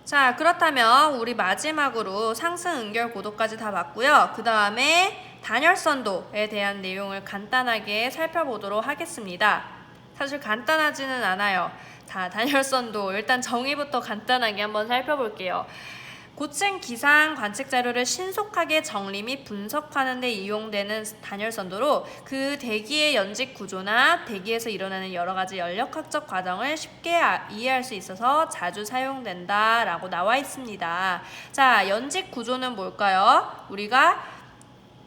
자, 그렇다면 우리 마지막으로 상승 응결 고도까지 다 봤고요. 그 다음에 단열선도에 대한 내용을 간단하게 살펴보도록 하겠습니다. 사실 간단하지는 않아요. 단열선도 일단 정의부터 간단하게 한번 살펴볼게요. 고층 기상 관측 자료를 신속하게 정리 및 분석하는 데 이용되는 단열선도로 그 대기의 연직 구조나 대기에서 일어나는 여러 가지 연력학적 과정을 쉽게 이해할 수 있어서 자주 사용된다라고 나와 있습니다. 자, 연직 구조는 뭘까요? 우리가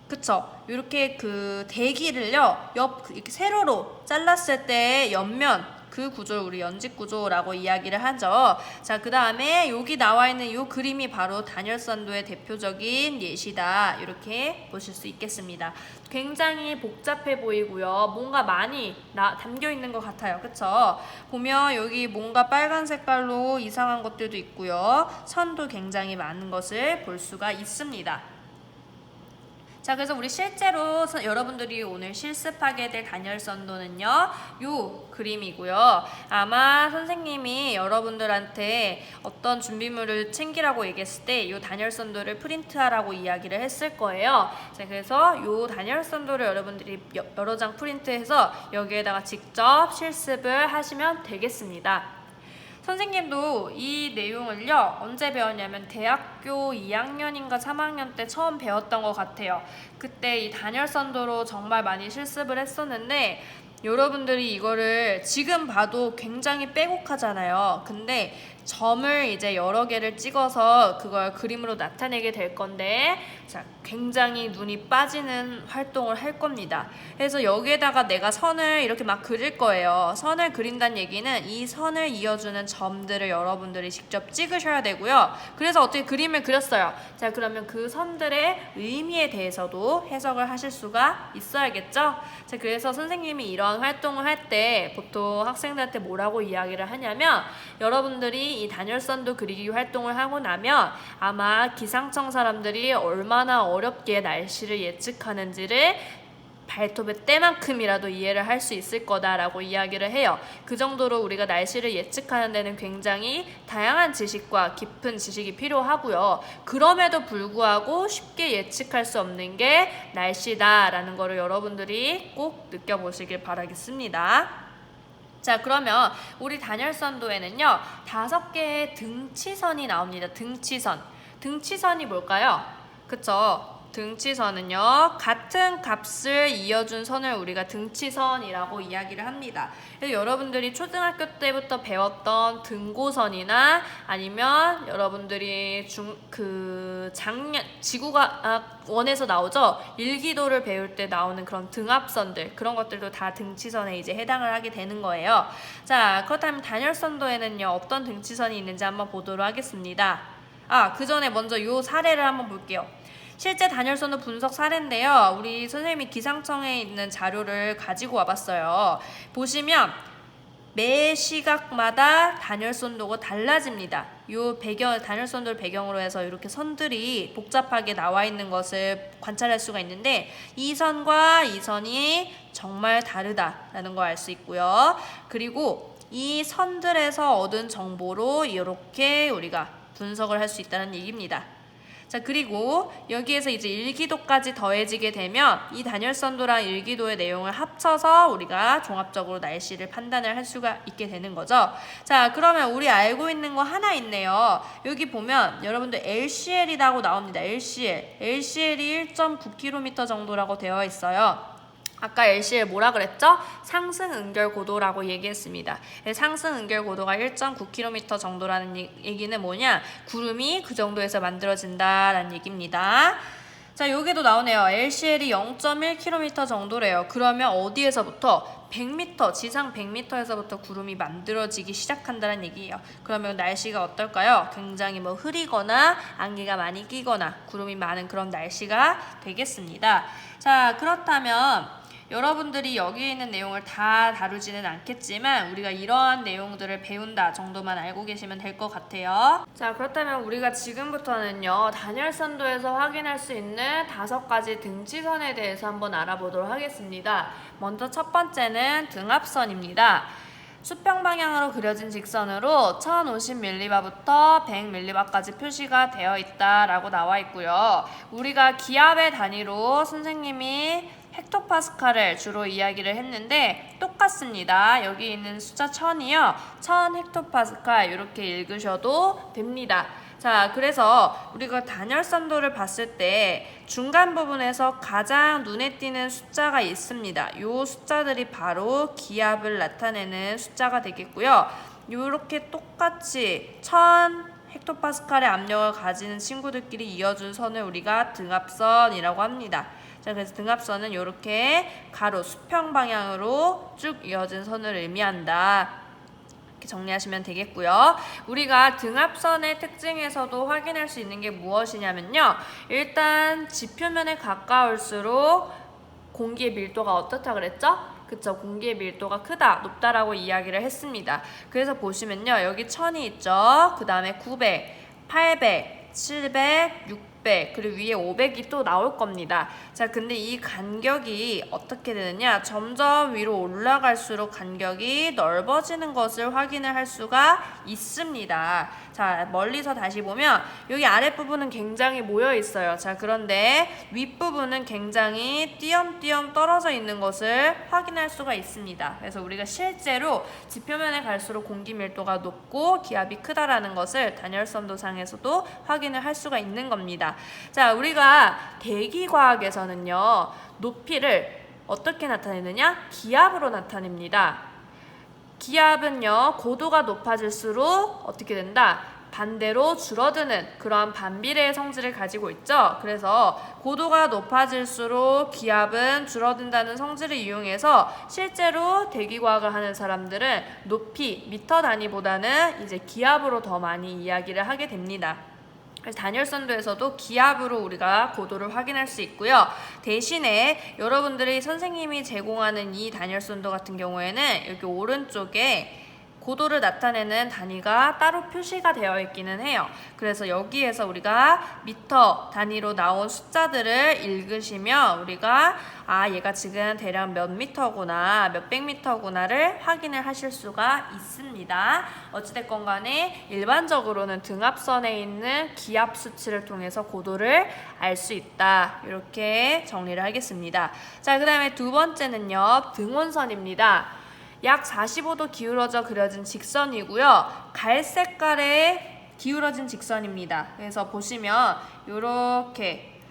그쵸? 이렇게 그 대기를요, 이렇게 세로로 잘랐을 때의 옆면 그 구조를 우리 연직 구조라고 이야기를 하죠. 자, 그 다음에 여기 나와 있는 이 그림이 바로 단열선도의 대표적인 예시다. 이렇게 보실 수 있겠습니다. 굉장히 복잡해 보이고요. 뭔가 많이 담겨 있는 것 같아요. 그쵸? 보면 여기 뭔가 빨간 색깔로 이상한 것들도 있고요. 선도 굉장히 많은 것을 볼 수가 있습니다. 자, 그래서 우리 실제로 여러분들이 오늘 실습하게 될 단열선도는요, 요 그림이고요. 아마 선생님이 여러분들한테 어떤 준비물을 챙기라고 얘기했을 때 요 단열선도를 프린트하라고 이야기를 했을 거예요. 자, 그래서 요 단열선도를 여러분들이 여러 장 프린트해서 여기에다가 직접 실습을 하시면 되겠습니다. 선생님도 이 내용을요, 언제 배웠냐면 대학교 2학년인가 3학년 때 처음 배웠던 것 같아요. 그때 이 단열선도로 정말 많이 실습을 했었는데 여러분들이 이거를 지금 봐도 굉장히 빼곡하잖아요. 근데 점을 이제 여러 개를 찍어서 그걸 그림으로 나타내게 될 건데, 자, 굉장히 눈이 빠지는 활동을 할 겁니다. 그래서 여기에다가 내가 선을 이렇게 막 그릴 거예요. 선을 그린다는 얘기는 이 선을 이어주는 점들을 여러분들이 직접 찍으셔야 되고요. 그래서 어떻게 그림을 그렸어요. 자, 그러면 그 선들의 의미에 대해서도 해석을 하실 수가 있어야겠죠? 자, 그래서 선생님이 이런 활동을 할 때 보통 학생들한테 뭐라고 이야기를 하냐면, 여러분들이 이 단열선도 그리기 활동을 하고 나면 아마 기상청 사람들이 얼마나 어렵게 날씨를 예측하는지를 발톱의 때만큼이라도 이해를 할 수 있을 거다라고 이야기를 해요. 그 정도로 우리가 날씨를 예측하는 데는 굉장히 다양한 지식과 깊은 지식이 필요하고요. 그럼에도 불구하고 쉽게 예측할 수 없는 게 날씨다라는 거를 여러분들이 꼭 느껴보시길 바라겠습니다. 자, 그러면 우리 단열선도에는요, 5개의 등치선이 나옵니다. 등치선이 뭘까요? 그쵸? 등치선은요, 같은 값을 이어준 선을 우리가 등치선이라고 이야기를 합니다. 그래서 여러분들이 초등학교 때부터 배웠던 등고선이나 아니면 여러분들이 지구과학원에서 나오죠? 일기도를 배울 때 나오는 그런 등압선들, 그런 것들도 다 등치선에 이제 해당을 하게 되는 거예요. 자, 그렇다면 단열선도에는요, 어떤 등치선이 있는지 한번 보도록 하겠습니다. 그 전에 먼저 이 사례를 한번 볼게요. 실제 단열선도 분석 사례인데요. 우리 선생님이 기상청에 있는 자료를 가지고 와봤어요. 보시면 매 시각마다 단열선도가 달라집니다. 단열선도를 배경으로 해서 이렇게 선들이 복잡하게 나와 있는 것을 관찰할 수가 있는데, 이 선과 이 선이 정말 다르다라는 걸 알 수 있고요. 그리고 이 선들에서 얻은 정보로 이렇게 우리가 분석을 할 수 있다는 얘기입니다. 자, 그리고 여기에서 이제 일기도까지 더해지게 되면 이 단열선도랑 일기도의 내용을 합쳐서 우리가 종합적으로 날씨를 판단을 할 수가 있게 되는 거죠. 자, 그러면 우리 알고 있는 거 하나 있네요. 여기 보면 여러분들 LCL이라고 나옵니다. LCL이 1.9km 정도라고 되어 있어요. 아까 LCL 뭐라 그랬죠? 상승 응결 고도라고 얘기했습니다. 상승 응결 고도가 1.9km 정도라는 얘기는 뭐냐? 구름이 그 정도에서 만들어진다라는 얘기입니다. 자, 여기도 나오네요. LCL이 0.1km 정도래요. 그러면 어디에서부터? 100m, 지상 100m에서부터 구름이 만들어지기 시작한다는 얘기예요. 그러면 날씨가 어떨까요? 굉장히 흐리거나 안개가 많이 끼거나 구름이 많은 그런 날씨가 되겠습니다. 자, 그렇다면 여러분들이 여기 있는 내용을 다 다루지는 않겠지만 우리가 이러한 내용들을 배운다 정도만 알고 계시면 될 것 같아요. 자, 그렇다면 우리가 지금부터는요, 단열선도에서 확인할 수 있는 5가지 등치선에 대해서 한번 알아보도록 하겠습니다. 먼저 첫 번째는 등압선입니다. 수평 방향으로 그려진 직선으로 1050mV부터 100mV까지 표시가 되어 있다라고 나와 있고요. 우리가 기압의 단위로 선생님이 헥토파스칼을 주로 이야기를 했는데 똑같습니다. 여기 있는 숫자 1000이요. 1000헥토파스칼 이렇게 읽으셔도 됩니다. 자, 그래서 우리가 단열선도를 봤을 때 중간 부분에서 가장 눈에 띄는 숫자가 있습니다. 이 숫자들이 바로 기압을 나타내는 숫자가 되겠고요. 이렇게 똑같이 1000헥토파스칼의 압력을 가지는 친구들끼리 이어준 선을 우리가 등압선이라고 합니다. 자, 그래서 등압선은 이렇게 가로 수평 방향으로 쭉 이어진 선을 의미한다. 이렇게 정리하시면 되겠고요. 우리가 등압선의 특징에서도 확인할 수 있는 게 무엇이냐면요. 일단 지표면에 가까울수록 공기의 밀도가 어떻다 그랬죠? 그쵸, 공기의 밀도가 크다, 높다라고 이야기를 했습니다. 그래서 보시면요. 여기 1000이 있죠. 그 다음에 900, 800, 700, 600 그리고 위에 500이 또 나올 겁니다. 자, 근데 이 간격이 어떻게 되느냐? 점점 위로 올라갈수록 간격이 넓어지는 것을 확인을 할 수가 있습니다. 자, 멀리서 다시 보면 여기 아랫부분은 굉장히 모여 있어요. 자, 그런데 윗부분은 굉장히 띄엄띄엄 떨어져 있는 것을 확인할 수가 있습니다. 그래서 우리가 실제로 지표면에 갈수록 공기 밀도가 높고 기압이 크다라는 것을 단열선도상에서도 확인을 할 수가 있는 겁니다. 자, 우리가 대기과학에서는요, 높이를 어떻게 나타내느냐? 기압으로 나타냅니다. 기압은요, 고도가 높아질수록 어떻게 된다? 반대로 줄어드는 그러한 반비례의 성질을 가지고 있죠. 그래서 고도가 높아질수록 기압은 줄어든다는 성질을 이용해서 실제로 대기과학을 하는 사람들은 높이, 미터 단위보다는 이제 기압으로 더 많이 이야기를 하게 됩니다. 그래서 단열선도에서도 기압으로 우리가 고도를 확인할 수 있고요. 대신에 여러분들이 선생님이 제공하는 이 단열선도 같은 경우에는 여기 오른쪽에 고도를 나타내는 단위가 따로 표시가 되어 있기는 해요. 그래서 여기에서 우리가 미터 단위로 나온 숫자들을 읽으시면 우리가 얘가 지금 대략 몇 미터구나, 몇백 미터구나를 확인을 하실 수가 있습니다. 어찌됐건 간에 일반적으로는 등압선에 있는 기압 수치를 통해서 고도를 알 수 있다. 이렇게 정리를 하겠습니다. 자, 그 다음에 두 번째는요, 등원선입니다. 약 45도 기울어져 그려진 직선이고요. 갈색깔의 기울어진 직선입니다. 그래서 보시면 이렇게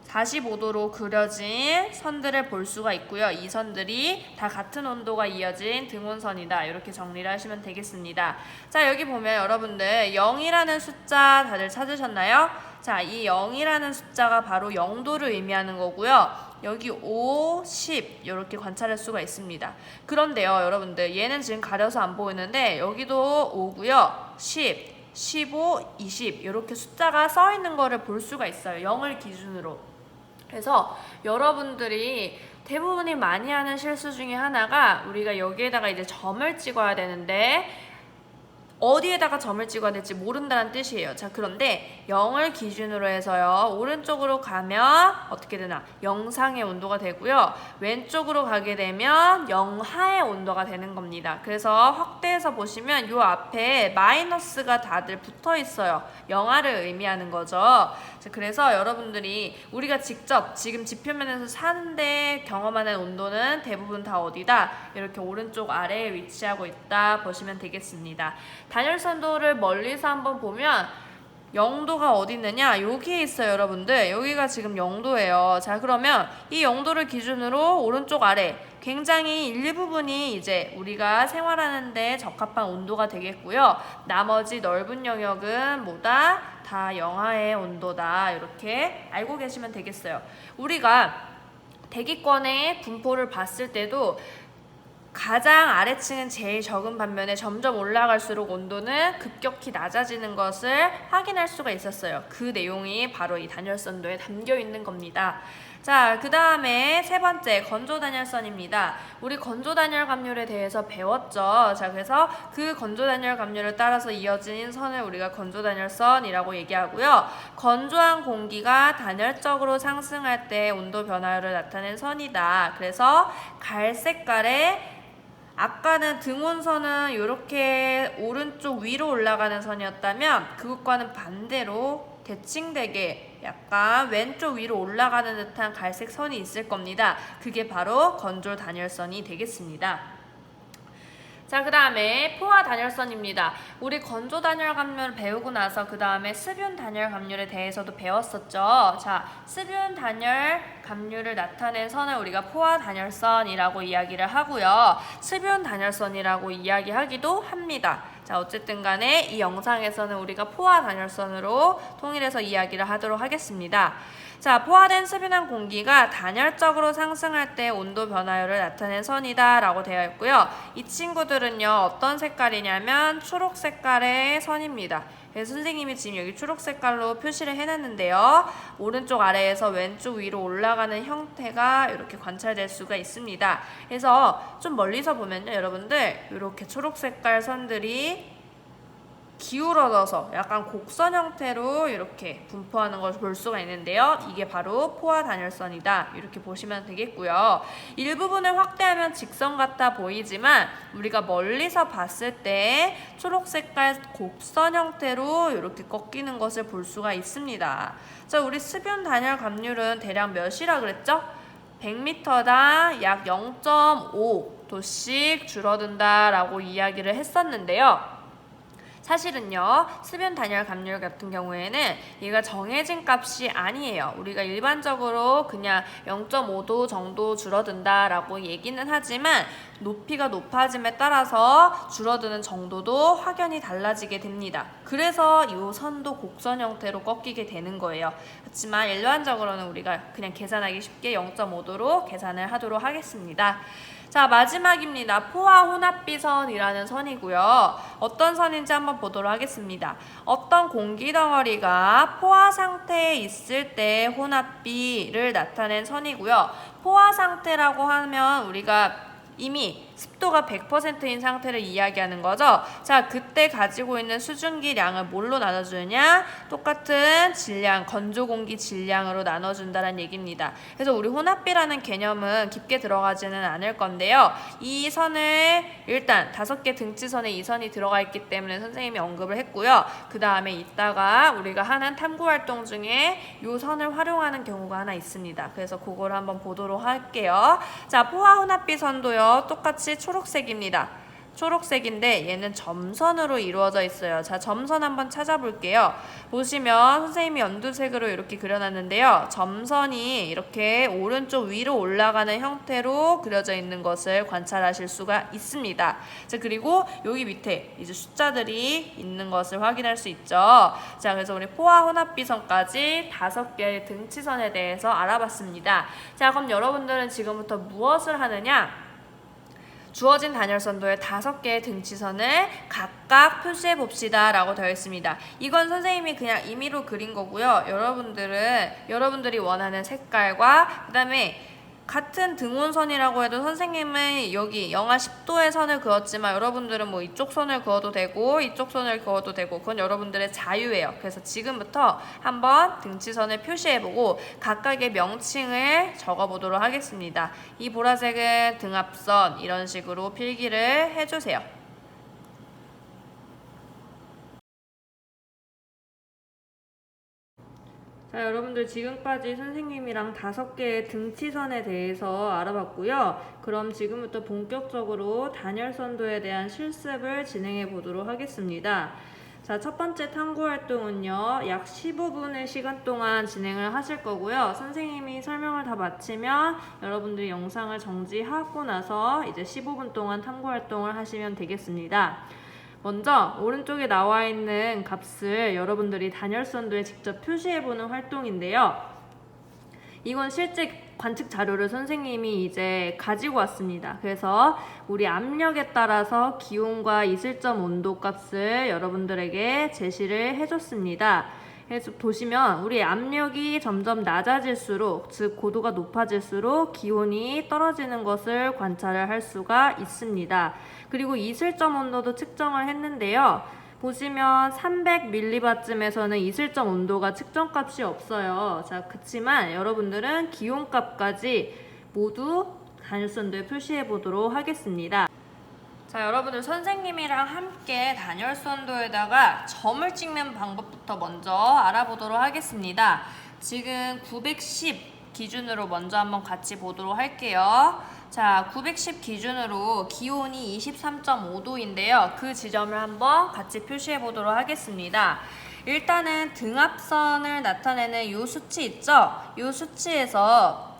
45도로 그려진 선들을 볼 수가 있고요. 이 선들이 다 같은 온도가 이어진 등원선이다. 이렇게 정리를 하시면 되겠습니다. 자, 여기 보면 여러분들 0이라는 숫자 다들 찾으셨나요? 자, 이 0이라는 숫자가 바로 0도를 의미하는 거고요. 여기 5, 10 이렇게 관찰할 수가 있습니다. 그런데요, 여러분들 얘는 지금 가려서 안 보이는데 여기도 5고요. 10, 15, 20 이렇게 숫자가 써 있는 거를 볼 수가 있어요. 0을 기준으로. 그래서 여러분들이 대부분이 많이 하는 실수 중에 하나가 우리가 여기에다가 이제 점을 찍어야 되는데 어디에다가 점을 찍어야 될지 모른다는 뜻이에요. 자, 그런데 0을 기준으로 해서요, 오른쪽으로 가면 어떻게 되나? 영상의 온도가 되고요. 왼쪽으로 가게 되면 영하의 온도가 되는 겁니다. 그래서 확대해서 보시면 요 앞에 마이너스가 다들 붙어 있어요. 영하를 의미하는 거죠. 자, 그래서 여러분들이 우리가 직접 지금 지표면에서 사는데 경험하는 온도는 대부분 다 어디다? 이렇게 오른쪽 아래에 위치하고 있다 보시면 되겠습니다. 단열선도를 멀리서 한번 보면 0도가 어디 있느냐? 여기에 있어요, 여러분들. 여기가 지금 0도예요. 자, 그러면 이 0도를 기준으로 오른쪽 아래 굉장히 일부분이 이제 우리가 생활하는데 적합한 온도가 되겠고요. 나머지 넓은 영역은 뭐다? 다 영하의 온도다. 이렇게 알고 계시면 되겠어요. 우리가 대기권의 분포를 봤을 때도 가장 아래층은 제일 적은 반면에 점점 올라갈수록 온도는 급격히 낮아지는 것을 확인할 수가 있었어요. 그 내용이 바로 이 단열선도에 담겨 있는 겁니다. 자, 그 다음에 세 번째 건조 단열선입니다. 우리 건조 단열 감률에 대해서 배웠죠. 자, 그래서 그 건조 단열 감률을 따라서 이어진 선을 우리가 건조 단열선이라고 얘기하고요. 건조한 공기가 단열적으로 상승할 때 온도 변화를 나타낸 선이다. 그래서 갈색깔의 아까는 등온선은 이렇게 오른쪽 위로 올라가는 선이었다면 그것과는 반대로 대칭되게 약간 왼쪽 위로 올라가는 듯한 갈색 선이 있을 겁니다. 그게 바로 건조 단열선이 되겠습니다. 자, 그 다음에 포화 단열선입니다. 우리 건조 단열 감률을 배우고 나서 그 다음에 습윤 단열 감률에 대해서도 배웠었죠. 자, 습윤 단열 감률을 나타낸 선을 우리가 포화 단열선이라고 이야기를 하고요. 습윤 단열선이라고 이야기하기도 합니다. 자, 어쨌든 간에 이 영상에서는 우리가 포화 단열선으로 통일해서 이야기를 하도록 하겠습니다. 자, 포화된 습윤한 공기가 단열적으로 상승할 때 온도 변화율을 나타낸 선이다 라고 되어 있고요. 이 친구들은요, 어떤 색깔이냐면 초록 색깔의 선입니다. 그래서 선생님이 지금 여기 초록 색깔로 표시를 해놨는데요. 오른쪽 아래에서 왼쪽 위로 올라가는 형태가 이렇게 관찰될 수가 있습니다. 그래서 좀 멀리서 보면요, 여러분들 이렇게 초록 색깔 선들이 기울어져서 약간 곡선 형태로 이렇게 분포하는 것을 볼 수가 있는데요. 이게 바로 포화 단열선이다. 이렇게 보시면 되겠고요. 일부분을 확대하면 직선 같아 보이지만 우리가 멀리서 봤을 때 초록 색깔 곡선 형태로 이렇게 꺾이는 것을 볼 수가 있습니다. 자, 우리 습윤 단열 감률은 대략 몇이라 그랬죠? 100m당 약 0.5도씩 줄어든다라고 이야기를 했었는데요. 사실은요, 습윤 단열 감률 같은 경우에는 얘가 정해진 값이 아니에요. 우리가 일반적으로 그냥 0.5도 정도 줄어든다라고 얘기는 하지만 높이가 높아짐에 따라서 줄어드는 정도도 확연히 달라지게 됩니다. 그래서 이 선도 곡선 형태로 꺾이게 되는 거예요. 그렇지만 일반적으로는 우리가 그냥 계산하기 쉽게 0.5도로 계산을 하도록 하겠습니다. 자, 마지막입니다. 포화 혼합비선이라는 선이고요. 어떤 선인지 한번 보도록 하겠습니다. 어떤 공기덩어리가 포화 상태에 있을 때 혼합비를 나타낸 선이고요. 포화 상태라고 하면 우리가 이미 습도가 100%인 상태를 이야기하는 거죠. 자, 그때 가지고 있는 수증기량을 뭘로 나눠주느냐? 똑같은 질량, 건조 공기 질량으로 나눠준다는 얘기입니다. 그래서 우리 혼합비라는 개념은 깊게 들어가지는 않을 건데요. 이 선을 일단 5개 등치선에 이 선이 들어가 있기 때문에 선생님이 언급을 했고요. 그 다음에 이따가 우리가 하는 탐구활동 중에 이 선을 활용하는 경우가 하나 있습니다. 그래서 그걸 한번 보도록 할게요. 자, 포화 혼합비 선도요. 똑같이 초록색입니다. 초록색인데 얘는 점선으로 이루어져 있어요. 자, 점선 한번 찾아볼게요. 보시면 선생님이 연두색으로 이렇게 그려놨는데요. 점선이 이렇게 오른쪽 위로 올라가는 형태로 그려져 있는 것을 관찰하실 수가 있습니다. 자, 그리고 여기 밑에 이제 숫자들이 있는 것을 확인할 수 있죠. 자, 그래서 우리 포화 혼합비선까지 5개의 등치선에 대해서 알아봤습니다. 자, 그럼 여러분들은 지금부터 무엇을 하느냐? 주어진 단열선도의 5개의 등치선을 각각 표시해 봅시다 라고 되어 있습니다. 이건 선생님이 그냥 임의로 그린 거고요. 여러분들이 원하는 색깔과 그 다음에 같은 등온선이라고 해도 선생님은 여기 영하 10도의 선을 그었지만 여러분들은 뭐 이쪽 선을 그어도 되고 이쪽 선을 그어도 되고 그건 여러분들의 자유예요. 그래서 지금부터 한번 등치선을 표시해보고 각각의 명칭을 적어보도록 하겠습니다. 이 보라색은 등압선 이런 식으로 필기를 해주세요. 자, 여러분들 지금까지 선생님이랑 5개의 등치선에 대해서 알아봤고요. 그럼 지금부터 본격적으로 단열선도에 대한 실습을 진행해 보도록 하겠습니다. 자, 첫 번째 탐구 활동은요, 약 15분의 시간 동안 진행을 하실 거고요. 선생님이 설명을 다 마치면 여러분들이 영상을 정지하고 나서 이제 15분 동안 탐구 활동을 하시면 되겠습니다. 먼저 오른쪽에 나와 있는 값을 여러분들이 단열선도에 직접 표시해보는 활동인데요. 이건 실제 관측 자료를 선생님이 이제 가지고 왔습니다. 그래서 우리 압력에 따라서 기온과 이슬점 온도 값을 여러분들에게 제시를 해줬습니다. 그래서 보시면 우리 압력이 점점 낮아질수록, 즉 고도가 높아질수록 기온이 떨어지는 것을 관찰을 할 수가 있습니다. 그리고 이슬점 온도도 측정을 했는데요. 보시면 300mB쯤에서는 이슬점 온도가 측정값이 없어요. 자, 그치만 여러분들은 기온값까지 모두 단열선도에 표시해 보도록 하겠습니다. 자, 여러분들 선생님이랑 함께 단열선도에다가 점을 찍는 방법부터 먼저 알아보도록 하겠습니다. 지금 910 기준으로 먼저 한번 같이 보도록 할게요. 자, 910 기준으로 기온이 23.5도인데요. 그 지점을 한번 같이 표시해 보도록 하겠습니다. 일단은 등압선을 나타내는 이 수치 있죠? 이 수치에서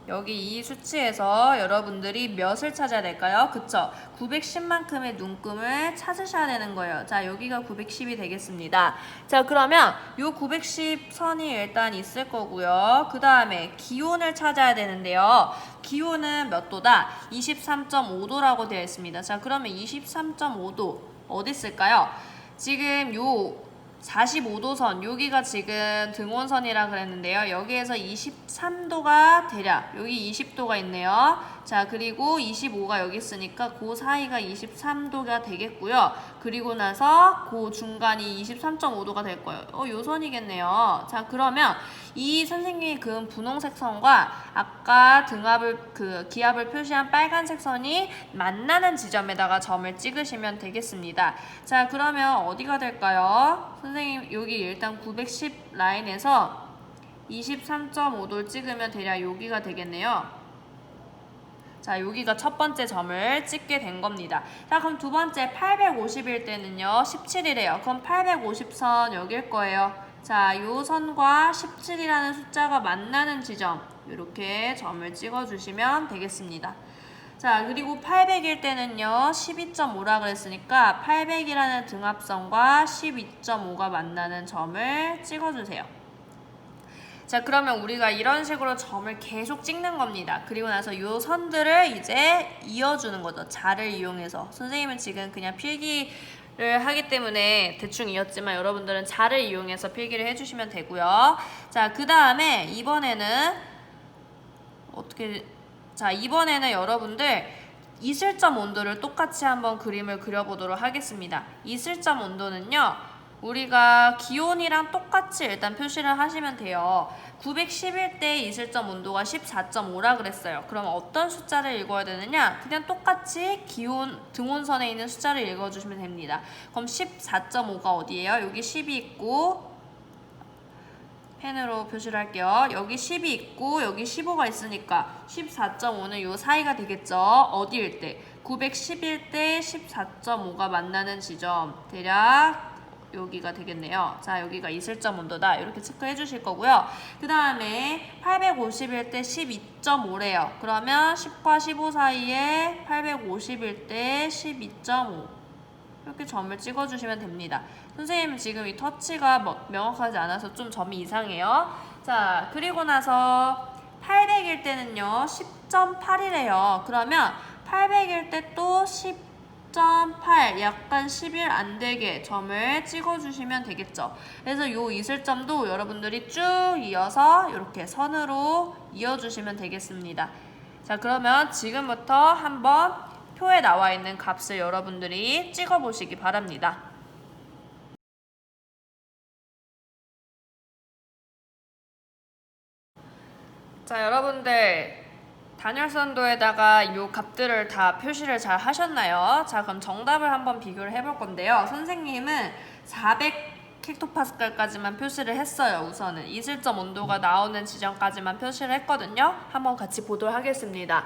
여기 이 수치에서 여러분들이 몇을 찾아야 될까요? 그쵸? 910만큼의 눈금을 찾으셔야 되는 거예요. 자, 여기가 910이 되겠습니다. 자, 그러면 이 910선이 일단 있을 거고요. 그 다음에 기온을 찾아야 되는데요. 기온은 몇 도다? 23.5도라고 되어 있습니다. 자, 그러면 23.5도 어디 있을까요? 지금 요 45도선, 여기가 지금 등온선이라 그랬는데요. 여기에서 23도가 대략, 여기 20도가 있네요. 자, 그리고 25가 여기 있으니까 그 사이가 23도가 되겠고요. 그리고 나서 그 중간이 23.5도가 될 거예요. 요 선이겠네요. 자, 그러면 이 선생님이 그은 분홍색 선과 아까 등압을, 기압을 표시한 빨간색 선이 만나는 지점에다가 점을 찍으시면 되겠습니다. 자, 그러면 어디가 될까요? 선생님, 여기 일단 910 라인에서 23.5도를 찍으면 대략 여기가 되겠네요. 자, 여기가 첫 번째 점을 찍게 된 겁니다. 자, 그럼 두 번째 850일 때는요, 17이래요. 그럼 850선 여길 거예요. 자, 요 선과 17이라는 숫자가 만나는 지점, 이렇게 점을 찍어주시면 되겠습니다. 자, 그리고 800일 때는요, 12.5라 그랬으니까 800이라는 등압선과 12.5가 만나는 점을 찍어주세요. 자, 그러면 우리가 이런 식으로 점을 계속 찍는 겁니다. 그리고 나서 이 선들을 이제 이어주는 거죠. 자를 이용해서. 선생님은 지금 그냥 필기를 하기 때문에 대충 이었지만 여러분들은 자를 이용해서 필기를 해주시면 되고요. 자, 그 다음에 이번에는 이번에는 여러분들 이슬점 온도를 똑같이 한번 그림을 그려보도록 하겠습니다. 이슬점 온도는요, 우리가 기온이랑 똑같이 일단 표시를 하시면 돼요. 911대 이슬점 온도가 14.5라 그랬어요. 그럼 어떤 숫자를 읽어야 되느냐? 그냥 똑같이 기온 등온선에 있는 숫자를 읽어주시면 됩니다. 그럼 14.5가 어디예요? 여기 10이 있고, 펜으로 표시를 할게요. 여기 10이 있고 여기 15가 있으니까 14.5는 요 사이가 되겠죠. 어디일 때? 911 대 14.5가 만나는 지점, 대략 여기가 되겠네요. 자, 여기가 이슬점 온도다. 이렇게 체크해 주실 거고요. 그 다음에 850일 때 12.5래요. 그러면 10과 15 사이에 850일 때 12.5 이렇게 점을 찍어주시면 됩니다. 선생님은 지금 이 터치가 명확하지 않아서 좀 점이 이상해요. 자, 그리고 나서 800일 때는요, 10.8이래요. 그러면 800일 때 또 10.8, 약간 10일 안 되게 점을 찍어주시면 되겠죠. 그래서 요 이슬점도 여러분들이 쭉 이어서 이렇게 선으로 이어주시면 되겠습니다. 자, 그러면 지금부터 한번 표에 나와 있는 값을 여러분들이 찍어보시기 바랍니다. 자, 여러분들 단열선도에다가 이 값들을 다 표시를 잘 하셨나요? 자, 그럼 정답을 한번 비교를 해볼 건데요. 선생님은 400헥토파스칼까지만 표시를 했어요. 우선은 이슬점 온도가 나오는 지점까지만 표시를 했거든요. 한번 같이 보도록 하겠습니다.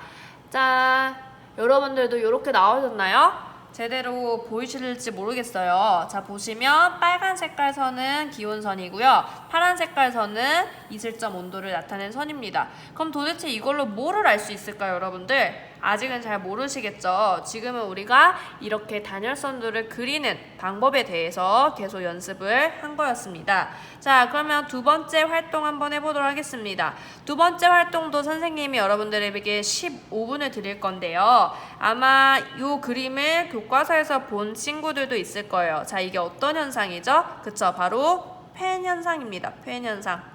짠! 여러분들도 이렇게 나오셨나요? 제대로 보이실지 모르겠어요. 자, 보시면 빨간 색깔 선은 기온선이고요. 파란 색깔 선은 이슬점 온도를 나타낸 선입니다. 그럼 도대체 이걸로 뭐를 알 수 있을까요, 여러분들? 아직은 잘 모르시겠죠? 지금은 우리가 이렇게 단열선들을 그리는 방법에 대해서 계속 연습을 한 거였습니다. 자, 그러면 두 번째 활동 한번 해보도록 하겠습니다. 두 번째 활동도 선생님이 여러분들에게 15분을 드릴 건데요. 아마 이 그림을 교과서에서 본 친구들도 있을 거예요. 자, 이게 어떤 현상이죠? 그쵸? 바로 팬 현상입니다. 팬 현상.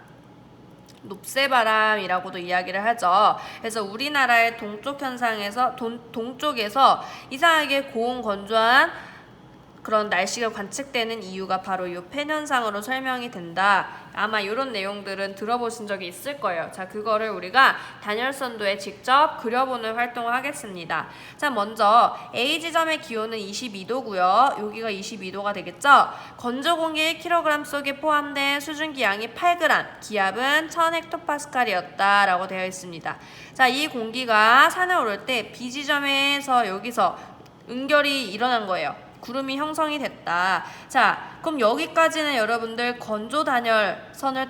높새바람이라고도 이야기를 하죠. 그래서 우리나라의 동쪽 현상에서 동쪽에서 이상하게 고온 건조한 그런 날씨가 관측되는 이유가 바로 이 팬 현상으로 설명이 된다. 아마 이런 내용들은 들어보신 적이 있을 거예요. 자, 그거를 우리가 단열선도에 직접 그려보는 활동을 하겠습니다. 자, 먼저 A 지점의 기온은 22도고요. 여기가 22도가 되겠죠? 건조 공기 1kg 속에 포함된 수증기 양이 8g, 기압은 1000헥토파스칼이었다 라고 되어 있습니다. 자, 이 공기가 산에 오를 때 B 지점에서 여기서 응결이 일어난 거예요. 구름이 형성이 됐다. 자, 그럼 여기까지는 여러분들 건조 단열선을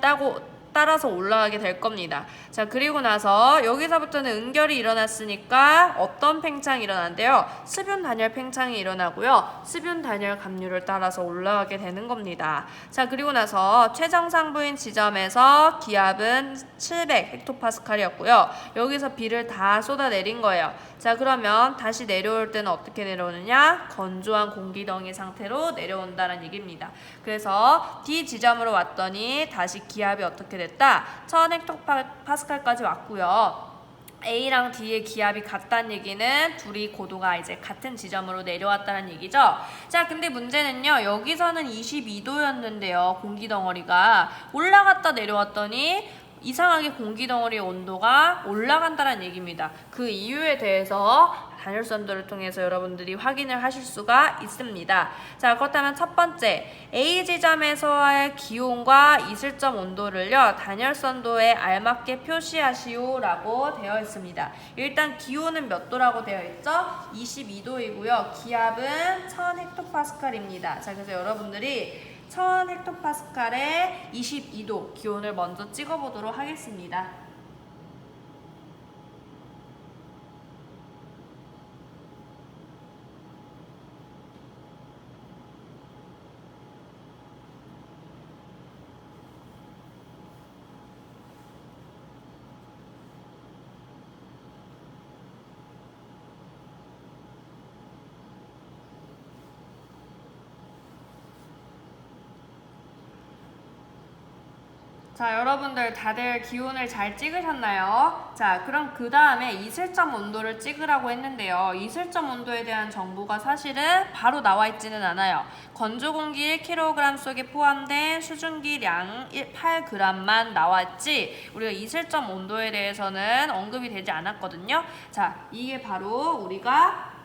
따라서 올라가게 될 겁니다. 자, 그리고 나서 여기서부터는 응결이 일어났으니까 어떤 팽창이 일어난대요? 수분 단열 팽창이 일어나고요. 수분 단열 갑류를 따라서 올라가게 되는 겁니다. 자, 그리고 나서 최정상부인 지점에서 기압은 700헥토파스칼이었고요. 여기서 비를 다 쏟아내린 거예요. 자, 그러면 다시 내려올 때는 어떻게 내려오느냐? 건조한 공기덩이 상태로 내려온다는 얘기입니다. 그래서 D 지점으로 왔더니 다시 기압이 어떻게 됐다? 1000헥토파스칼까지 왔고요. A랑 D의 기압이 같다는 얘기는 둘이 고도가 이제 같은 지점으로 내려왔다는 얘기죠. 자, 근데 문제는요. 여기서는 22도였는데요. 공기덩어리가 올라갔다 내려왔더니 이상하게 공기덩어리의 온도가 올라간다는 얘기입니다. 그 이유에 대해서 단열선도를 통해서 여러분들이 확인을 하실 수가 있습니다. 자, 그렇다면 첫 번째 A 지점에서의 기온과 이슬점 온도를요 단열선도에 알맞게 표시하시오 라고 되어 있습니다. 일단 기온은 몇 도라고 되어 있죠? 22도이고요. 기압은 1000헥토파스칼입니다. 자, 그래서 여러분들이 1000헥토파스칼에 22도 기온을 먼저 찍어보도록 하겠습니다. 자, 여러분들 다들 기온을 잘 찍으셨나요? 자, 그럼 그 다음에 이슬점 온도를 찍으라고 했는데요. 이슬점 온도에 대한 정보가 사실은 바로 나와 있지는 않아요. 건조 공기 1kg 속에 포함된 수증기량 8g만 나왔지 우리가 이슬점 온도에 대해서는 언급이 되지 않았거든요. 자, 이게 바로 우리가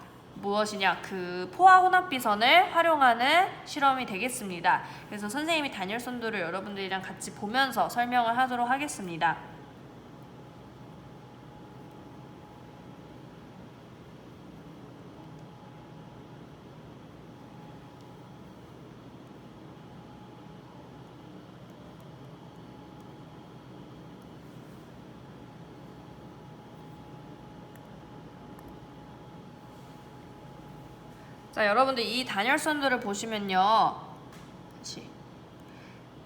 무엇이냐? 그 포화 혼합비선을 활용하는 실험이 되겠습니다. 그래서 선생님이 단열선도를 여러분들이랑 같이 보면서 설명을 하도록 하겠습니다. 자, 여러분들 이 단열선도를 보시면요.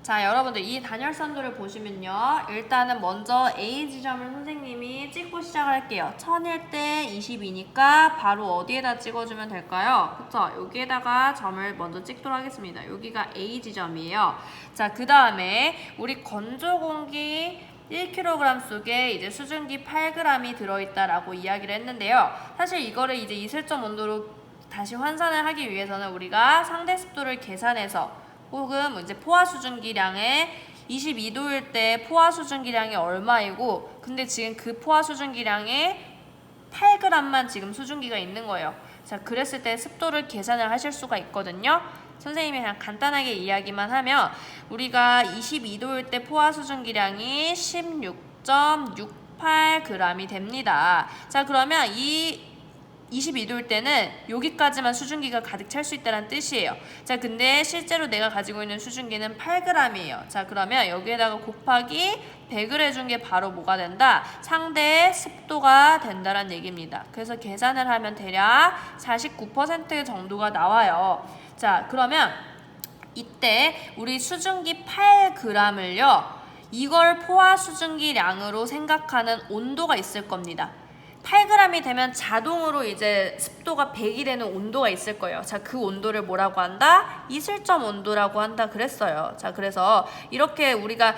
자, 여러분들 이 단열선도를 보시면요. 일단은 먼저 A 지점을 선생님이 찍고 시작할게요. 1000일 때 22니까 바로 어디에다 찍어주면 될까요? 그쵸? 여기에다가 점을 먼저 찍도록 하겠습니다. 여기가 A 지점이에요. 자, 그 다음에 우리 건조 공기 1kg 속에 이제 수증기 8g이 들어있다라고 이야기를 했는데요. 사실 이거를 이제 이슬점 온도로 다시 환산을 하기 위해서는 우리가 상대 습도를 계산해서 혹은 이제 포화 수증기량의 22도일 때 포화 수증기량이 얼마이고 근데 지금 그 포화 수증기량에 8g만 지금 수증기가 있는 거예요. 자, 그랬을 때 습도를 계산을 하실 수가 있거든요. 선생님이 그냥 간단하게 이야기만 하면 우리가 22도일 때 포화 수증기량이 16.68g이 됩니다. 자, 그러면 이 22도일 때는 여기까지만 수증기가 가득 찰 수 있다는 뜻이에요. 자, 근데 실제로 내가 가지고 있는 수증기는 8g이에요. 자, 그러면 여기에다가 곱하기 100을 해준 게 바로 뭐가 된다? 상대의 습도가 된다는 얘기입니다. 그래서 계산을 하면 대략 49% 정도가 나와요. 자, 그러면 이때 우리 수증기 8g을요. 이걸 포화 수증기량으로 생각하는 온도가 있을 겁니다. 8g이 되면 자동으로 이제 습도가 100이 되는 온도가 있을 거예요. 자, 그 온도를 뭐라고 한다? 이슬점 온도라고 한다 그랬어요. 자, 그래서 이렇게 우리가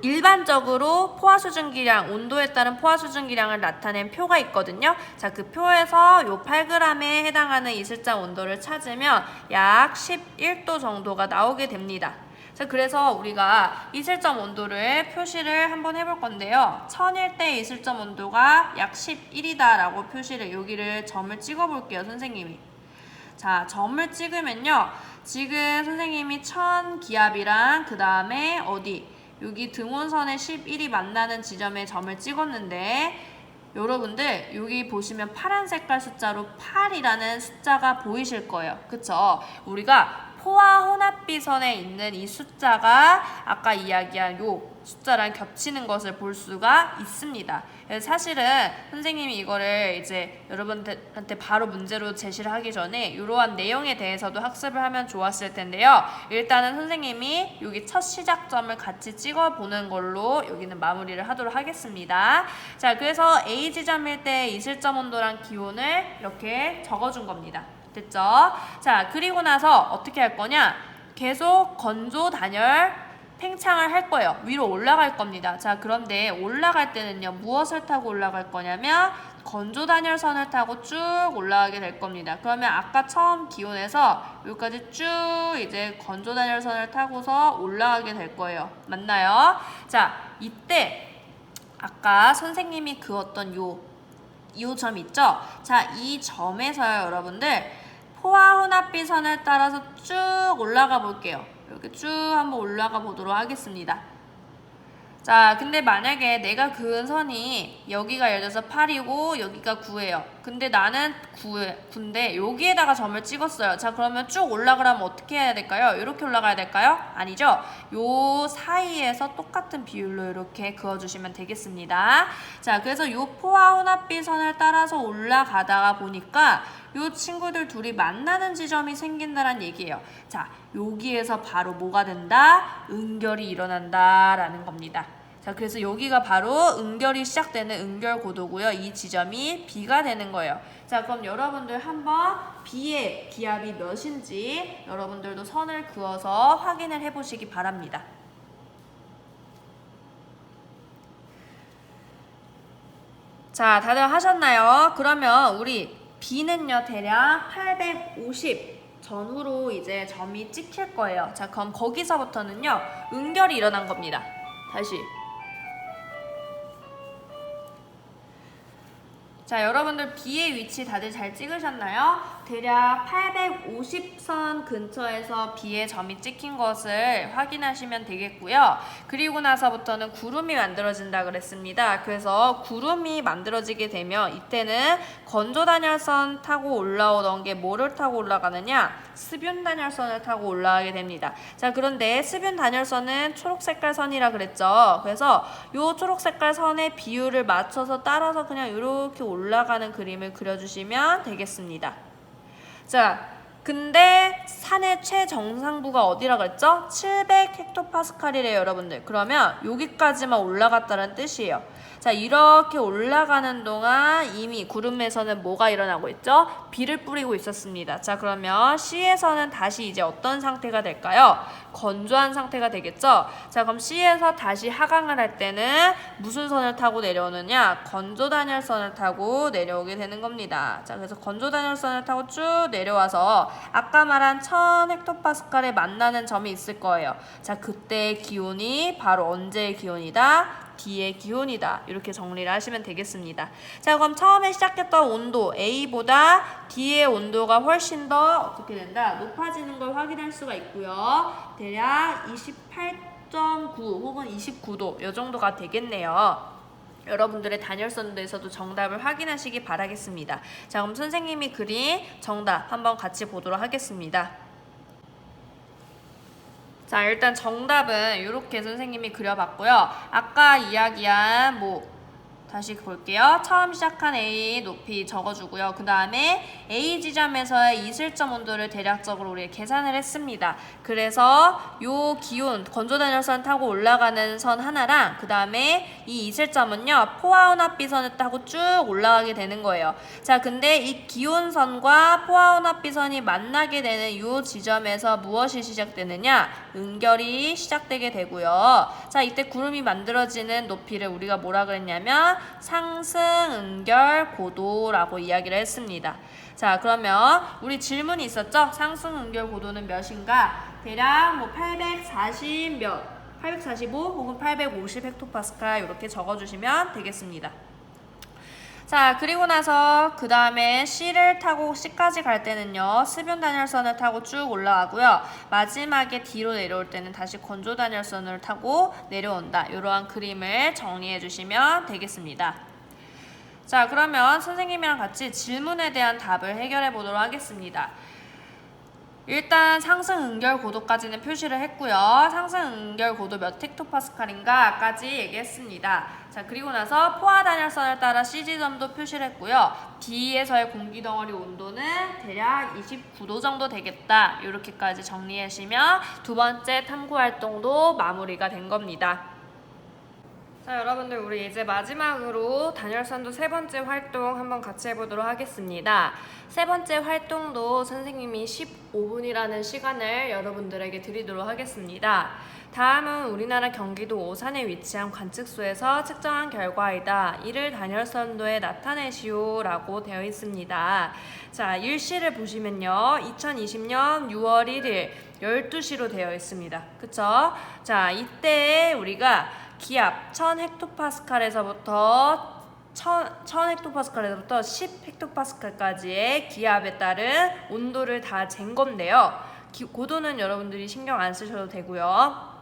일반적으로 포화수증기량, 온도에 따른 포화수증기량을 나타낸 표가 있거든요. 자, 그 표에서 요 8g에 해당하는 이슬자 온도를 찾으면 약 11도 정도가 나오게 됩니다. 자, 그래서 우리가 이슬점 온도를 표시를 한번 해볼 건데요. 1000일 때 이슬점 온도가 약 11이다 라고 표시를, 여기를 점을 찍어 볼게요, 선생님이. 자, 점을 찍으면요. 지금 선생님이 1000기압이랑 그 다음에 어디? 여기 등온선에 11이 만나는 지점에 점을 찍었는데, 여러분들 여기 보시면 파란 색깔 숫자로 8이라는 숫자가 보이실 거예요. 그쵸? 우리가 포화 혼합비선에 있는 이 숫자가 아까 이야기한 요 숫자랑 겹치는 것을 볼 수가 있습니다. 그래서 사실은 선생님이 이거를 이제 여러분들한테 바로 문제로 제시를 하기 전에 이러한 내용에 대해서도 학습을 하면 좋았을 텐데요. 일단은 선생님이 여기 첫 시작점을 같이 찍어보는 걸로 여기는 마무리를 하도록 하겠습니다. 자, 그래서 A 지점일 때 이슬점 온도랑 기온을 이렇게 적어준 겁니다. 됐죠? 자, 그리고 나서 어떻게 할 거냐? 계속 건조 단열 팽창을 할 거예요. 위로 올라갈 겁니다. 자, 그런데 올라갈 때는요, 무엇을 타고 올라갈 거냐면 건조 단열선을 타고 쭉 올라가게 될 겁니다. 그러면 아까 처음 기온에서 여기까지 쭉 이제 건조 단열선을 타고서 올라가게 될 거예요. 맞나요? 자, 이때 아까 선생님이 그었던 요 점 있죠? 자, 이 점에서요, 여러분들 포화 혼합비선을 따라서 쭉 올라가 볼게요. 이렇게 쭉 한번 올라가 보도록 하겠습니다. 자, 근데 만약에 내가 그은 선이 여기가 예를 들어서 8이고 여기가 9예요. 근데 나는 9인데 여기에다가 점을 찍었어요. 자, 그러면 쭉 올라가려면 어떻게 해야 될까요? 이렇게 올라가야 될까요? 아니죠. 요 사이에서 똑같은 비율로 이렇게 그어주시면 되겠습니다. 자, 그래서 요 포화 혼합비선을 따라서 올라가다가 보니까 요 친구들 둘이 만나는 지점이 생긴다는 얘기예요. 자, 여기에서 바로 뭐가 된다? 응결이 일어난다라는 겁니다. 자, 그래서 여기가 바로 응결이 시작되는 응결고도고요. 이 지점이 B가 되는 거예요. 자, 그럼 여러분들 한번 B의 기압이 몇인지 여러분들도 선을 그어서 확인을 해보시기 바랍니다. 자, 다들 하셨나요? 그러면 우리 B는요, 대략 850 전후로 이제 점이 찍힐 거예요. 자, 그럼 거기서부터는요, 응결이 일어난 겁니다. 다시. 자, 여러분들 B의 위치 다들 잘 찍으셨나요? 대략 850선 근처에서 B의 점이 찍힌 것을 확인하시면 되겠고요. 그리고 나서부터는 구름이 만들어진다 그랬습니다. 그래서 구름이 만들어지게 되면 이때는 건조 단열선 타고 올라오던 게 뭐를 타고 올라가느냐? 수분 단열선을 타고 올라가게 됩니다. 자, 그런데 수분 단열선은 초록색깔 선이라 그랬죠. 그래서 이 초록색깔 선의 비율을 맞춰서 따라서 그냥 이렇게 올라가는 그림을 그려주시면 되겠습니다. 자, 근데 산의 최정상부가 어디라 그랬죠? 700헥토파스칼이래요, 여러분들. 그러면 여기까지만 올라갔다는 뜻이에요. 자, 이렇게 올라가는 동안 이미 구름에서는 뭐가 일어나고 있죠? 비를 뿌리고 있었습니다. 자, 그러면 C에서는 다시 이제 어떤 상태가 될까요? 건조한 상태가 되겠죠? 자, 그럼 C에서 다시 하강을 할 때는 무슨 선을 타고 내려오느냐? 건조 단열선을 타고 내려오게 되는 겁니다. 자, 그래서 건조 단열선을 타고 쭉 내려와서 아까 말한 1000헥토파스칼에 만나는 점이 있을 거예요. 자, 그때의 기온이 바로 언제의 기온이다? D의 기온이다. 이렇게 정리를 하시면 되겠습니다. 자, 그럼 처음에 시작했던 온도 A보다 D의 온도가 훨씬 더 어떻게 된다? 높아지는 걸 확인할 수가 있고요. 대략 28.9 혹은 29도 이 정도가 되겠네요. 여러분들의 단열선도에서도 정답을 확인하시기 바라겠습니다. 자, 그럼 선생님이 그린 정답 한번 같이 보도록 하겠습니다. 자, 일단 정답은 이렇게 선생님이 그려봤고요. 아까 이야기한 다시 볼게요. 처음 시작한 A 높이 적어주고요. 그 다음에 A 지점에서의 이슬점 온도를 대략적으로 우리가 계산을 했습니다. 그래서 요 기온, 건조단열선 타고 올라가는 선 하나랑 그 다음에 이 이슬점은요, 포화원합비선을 타고 쭉 올라가게 되는 거예요. 자, 근데 이 기온선과 포화원합비선이 만나게 되는 요 지점에서 무엇이 시작되느냐? 은결이 시작되게 되고요. 자, 이때 구름이 만들어지는 높이를 우리가 뭐라 그랬냐면 상승 은결 고도라고 이야기를 했습니다. 자, 그러면 우리 질문이 있었죠? 상승 은결 고도는 몇인가? 대략 뭐 840 몇, 845 혹은 850 헥토파스칼 이렇게 적어주시면 되겠습니다. 자, 그리고 나서 그 다음에 C를 타고 C까지 갈 때는요, 수변 단열선을 타고 쭉 올라가고요. 마지막에 D로 내려올 때는 다시 건조 단열선을 타고 내려온다. 이러한 그림을 정리해 주시면 되겠습니다. 자, 그러면 선생님이랑 같이 질문에 대한 답을 해결해 보도록 하겠습니다. 일단 상승 은결 고도까지는 표시를 했고요. 상승 은결 고도 몇 헥토파스칼인가까지 얘기했습니다. 자, 그리고 나서 포화 단열선을 따라 C 지점도 표시를 했고요. D에서의 공기 덩어리 온도는 대략 29도 정도 되겠다. 이렇게까지 정리하시면 두 번째 탐구 활동도 마무리가 된 겁니다. 자, 여러분들 우리 이제 마지막으로 단열선도 세 번째 활동 한번 같이 해보도록 하겠습니다. 세 번째 활동도 선생님이 15분이라는 시간을 여러분들에게 드리도록 하겠습니다. 다음은 우리나라 경기도 오산에 위치한 관측소에서 측정한 결과이다. 이를 단열선도에 나타내시오 라고 되어 있습니다. 자, 일시를 보시면요. 2020년 6월 1일 12시로 되어 있습니다. 그쵸? 자, 이때 우리가 기압 1000헥토파스칼에서부터 1000헥토파스칼에서부터 10헥토파스칼까지의 기압에 따른 온도를 다 잰 건데요. 고도는 여러분들이 신경 안 쓰셔도 되고요.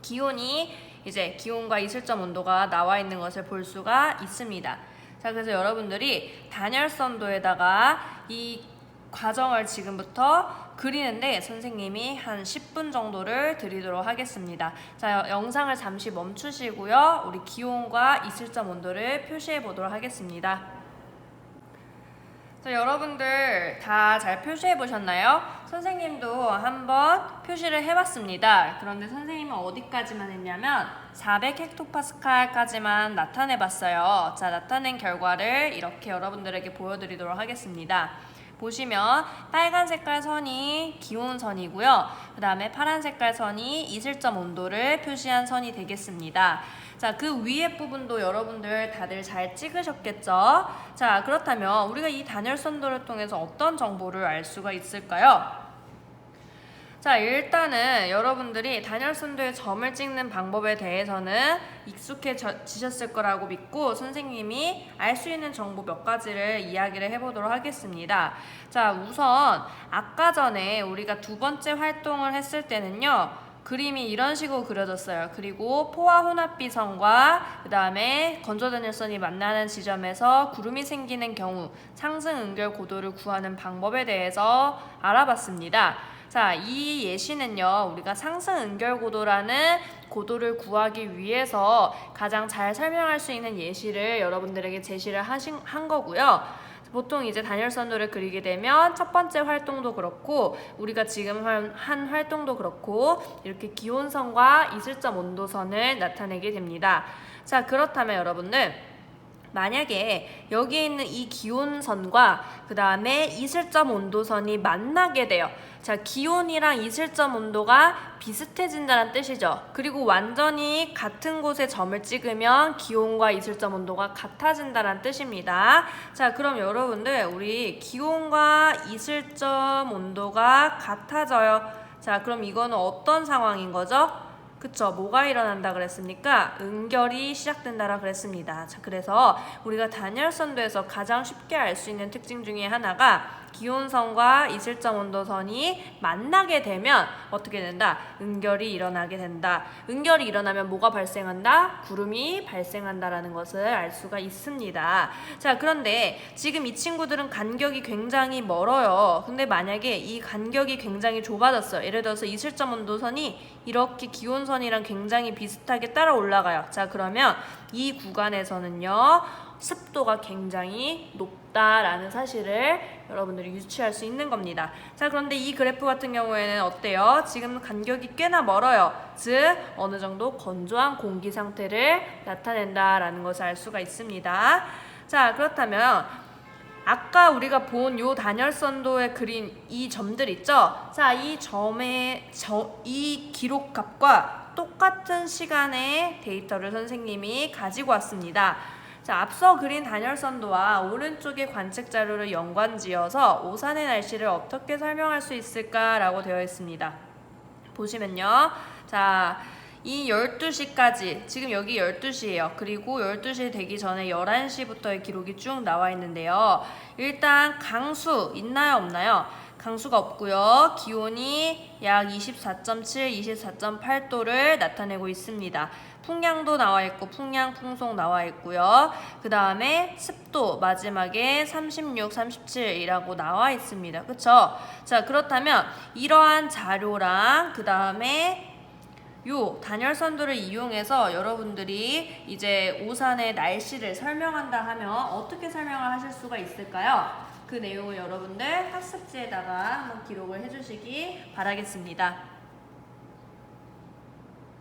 기온이 이제 기온과 이슬점 온도가 나와 있는 것을 볼 수가 있습니다. 자, 그래서 여러분들이 단열선도에다가 이 과정을 지금부터 그리는데 선생님이 한 10분 정도를 드리도록 하겠습니다. 자, 영상을 잠시 멈추시고요. 우리 기온과 이슬점 온도를 표시해 보도록 하겠습니다. 자, 여러분들 다 잘 표시해 보셨나요? 선생님도 한번 표시를 해봤습니다. 그런데 선생님은 어디까지만 했냐면 400헥토파스칼까지만 나타내 봤어요. 자, 나타낸 결과를 이렇게 여러분들에게 보여드리도록 하겠습니다. 보시면 빨간 색깔 선이 기온선이고요. 그 다음에 파란 색깔 선이 이슬점 온도를 표시한 선이 되겠습니다. 자, 그 위에 부분도 여러분들 다들 잘 찍으셨겠죠? 자, 그렇다면 우리가 이 단열선도를 통해서 어떤 정보를 알 수가 있을까요? 자, 일단은 여러분들이 단열선도에 점을 찍는 방법에 대해서는 익숙해지셨을 거라고 믿고 선생님이 알 수 있는 정보 몇 가지를 이야기를 해보도록 하겠습니다. 자, 우선 아까 전에 우리가 두 번째 활동을 했을 때는요, 그림이 이런 식으로 그려졌어요. 그리고 포화 혼합비선과 그 다음에 건조단열선이 만나는 지점에서 구름이 생기는 경우 상승 은결 고도를 구하는 방법에 대해서 알아봤습니다. 자, 이 예시는요, 우리가 상승 은결 고도라는 고도를 구하기 위해서 가장 잘 설명할 수 있는 예시를 여러분들에게 제시를 한 거고요. 보통 이제 단열선도를 그리게 되면 첫 번째 활동도 그렇고 우리가 지금 한 활동도 그렇고 이렇게 기온선과 이슬점 온도선을 나타내게 됩니다. 자, 그렇다면 여러분들 만약에 여기에 있는 이 기온선과 그 다음에 이슬점 온도선이 만나게 돼요. 자, 기온이랑 이슬점 온도가 비슷해진다는 뜻이죠. 그리고 완전히 같은 곳에 점을 찍으면 기온과 이슬점 온도가 같아진다는 뜻입니다. 자, 그럼 여러분들 우리 기온과 이슬점 온도가 같아져요. 자, 그럼 이거는 어떤 상황인 거죠? 그쵸, 뭐가 일어난다 그랬습니까? 은결이 시작된다라 그랬습니다. 자, 그래서 우리가 단열선도에서 가장 쉽게 알 수 있는 특징 중에 하나가 기온선과 이슬점 온도선이 만나게 되면 어떻게 된다? 은결이 일어나게 된다. 은결이 일어나면 뭐가 발생한다? 구름이 발생한다라는 것을 알 수가 있습니다. 자, 그런데 지금 이 친구들은 간격이 굉장히 멀어요. 근데 만약에 이 간격이 굉장히 좁아졌어요. 예를 들어서 이슬점 온도선이 이렇게 기온선이랑 굉장히 비슷하게 따라 올라가요. 자, 그러면 이 구간에서는요, 습도가 굉장히 높다라는 사실을 여러분들이 유추할 수 있는 겁니다. 자, 그런데 이 그래프 같은 경우에는 어때요? 지금 간격이 꽤나 멀어요. 즉, 어느 정도 건조한 공기 상태를 나타낸다라는 것을 알 수가 있습니다. 자, 그렇다면 아까 우리가 본 요 단열선도에 그린 이 점들 있죠? 자, 이 이 기록값과 똑같은 시간의 데이터를 선생님이 가지고 왔습니다. 자, 앞서 그린 단열선도와 오른쪽의 관측 자료를 연관지어서 오산의 날씨를 어떻게 설명할 수 있을까라고 되어 있습니다. 보시면요. 자, 이 12시까지, 지금 여기 12시예요. 그리고 12시 되기 전에 11시부터의 기록이 쭉 나와 있는데요. 일단 강수 있나요, 없나요? 강수가 없고요. 기온이 약 24.7, 24.8도를 나타내고 있습니다. 풍량도 나와 있고 풍량, 풍속 나와 있고요. 그 다음에 습도 마지막에 36, 37이라고 나와 있습니다. 그쵸? 자, 그렇다면 이러한 자료랑 그 다음에 요 단열선도를 이용해서 여러분들이 이제 오산의 날씨를 설명한다 하면 어떻게 설명을 하실 수가 있을까요? 그 내용을 여러분들 학습지에다가 한번 기록을 해주시기 바라겠습니다.